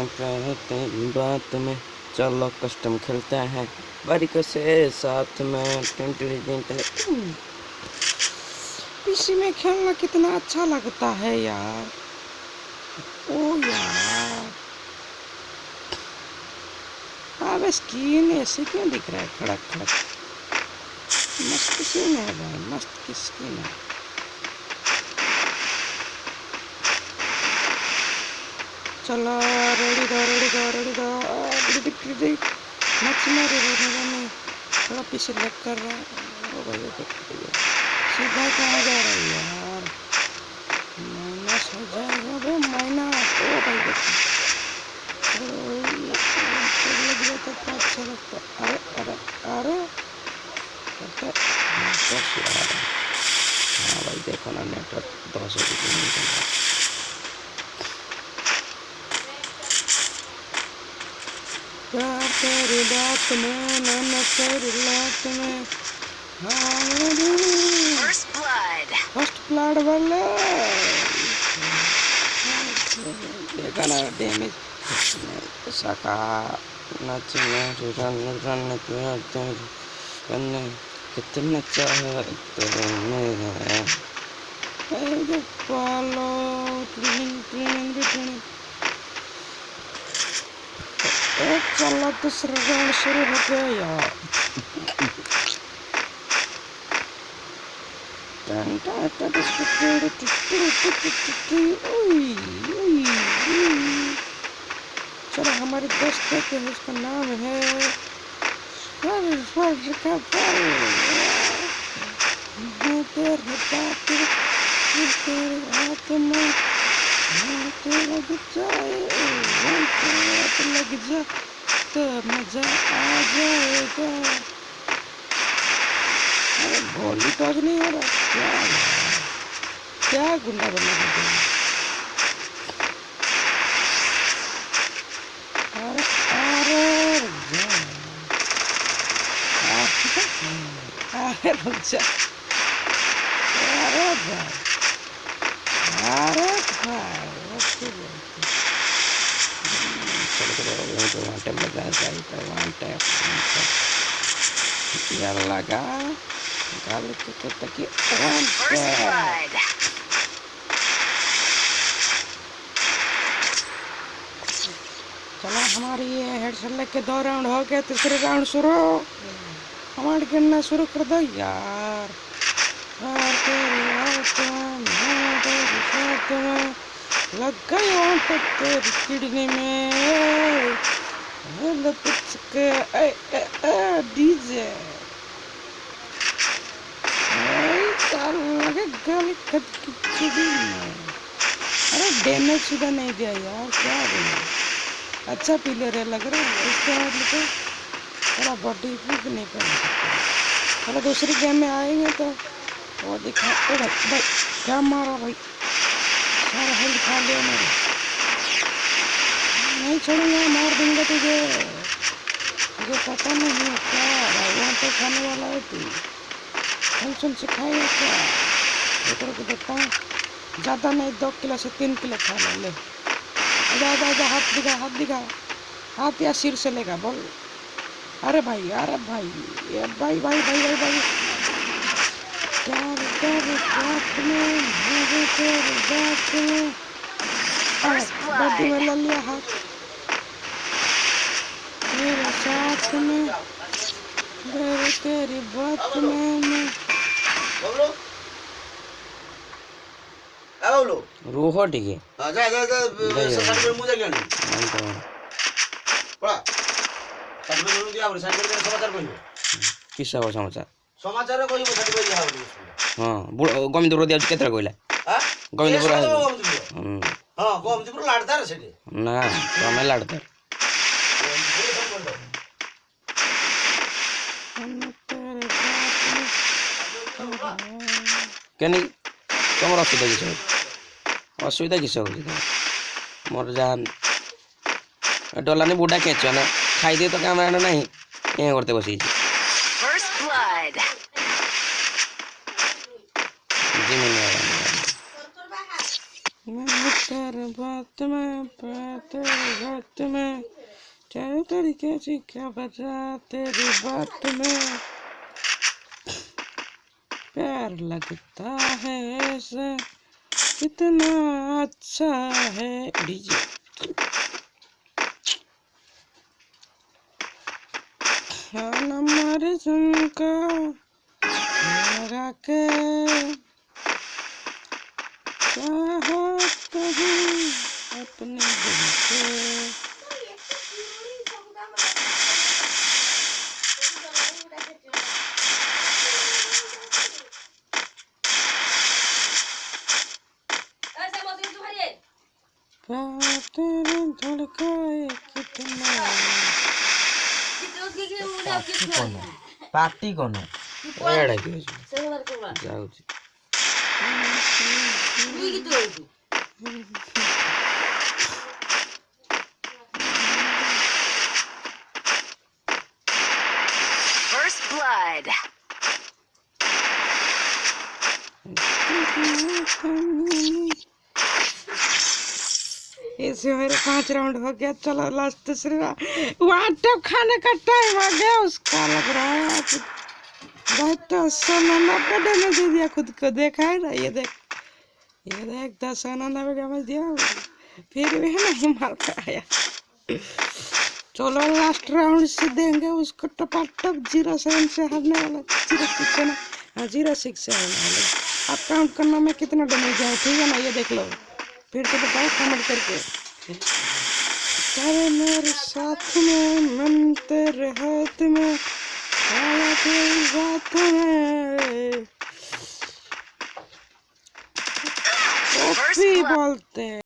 तेरी बात में चलो कस्टम खेलते हैं बारीकों से साथ में। पीसी में खेलना कितना अच्छा लगता है यार। ओ यार अब स्किन ऐसे क्यों दिख रहा है खड़क खड़क। मस्त स्किन है भाई, मस्त की स्किन है। चलो रेडी दो मच मेरे नहीं थोड़ा पीछे लग कर रहा है। ओ भाई सीधा कहाँ जा रहा है यार। माइनस हो जाएगा भाई माइनस। ओ भाई लग जाता तो अच्छा लगता। अरे अरे अरे हाँ भाई देखो ना नेटवर्क 200 प्यार तेरी बात में नाना तेरी लात में। फर्स्ट ब्लड वाला देखा ना डैमेज सका नचने रन करने कितना चाहे तो पालो चलो दूसरा राउंड शुरू हो गया यार। चलो हमारे दोस्त के उसका नाम है तेरे हाथ में लग जाए तो मजा आ जाएगा। अरे गोली तो आज नहीं हो रहा क्या गुंडा बना देते हैं। अरे रुक जा अरे भाई चलो वन टैप लगा वन टैप यार लगा गाल के तक वन टैप। चलो हमारी ये हेडशॉट लेके 2 राउंड हो गए। तीसरे राउंड शुरू हमारे गिनना शुरू कर दो यार। लग गई तेरी किडनी में डीजे लगे गली खत की किडनी में। अरे डैमेज सुधा नहीं दिया यार क्या बोले। अच्छा प्लेयर है लग रहा है इसके मतलब थोड़ा बॉडी भी नहीं कर सकता। थोड़ा दूसरी गेम में आएंगे तो वो दिखा। भाई क्या मारा भाई सारा हेल्थ खा लिया मेरे। नहीं छोड़ूंगा मार दूंगा तुझे। मुझे पता नहीं है क्या भाई वहाँ पे खाने वाला है तू। फंक्शन सिखाएगा क्या। इधर को देखता हूँ ज़्यादा नहीं 2 किलो से 3 किलो खा ले। आजा हाथ दिखा हाथ या सिर से लेगा बोल। अरे भाई ये भाई बॉडी में ले लिया हाथ मेरे साथ में तेरी बात में रूह ठीक है। किस समाचार हाँ गोविंदपुर दिया केतरा कहला गोविंदपुर ना तमें लाड़दार क्या तुम असुविधा किस मोर जान डलानी बुढ़ा कैच ना खाई दे तो कैमरा नहीं ये करते बसी बात में तेरी बात में तेरे तरीके से क्या बचा तेरी बात में प्यार लगता है ऐसा कितना अच्छा है डीजे हमारे संग का लगा के चाहत हूँ अपने दिल से प्यार तेरे धड़काए कितना पार्टी कोन एड़ा की जाऊँ First blood. ऐसे मेरे 5 राउंड हो गया चलो लास्ट तीसरी वाटप खाने का टाइम आ गया उसका लग रहा है भाई तो सोना 90 डैमेज दे दिया खुद को देखा है ना ये देख 10 90 डैमेज दिया फिर भी है नहीं मार पाया चलो लास्ट राउंड से देंगे उसको टपाटप 0-7 से हारने वाला 0-6 है ना हाँ 0-6 से हारने वाला अब काउंट करना में कितना डैमेज है ठीक है ना ये देख लो फिर तो बताओ कमेंट करके तेरे मेरे साथ में मन तेरे हाथ में आया तेरी बात में ओपी बोलते हैं।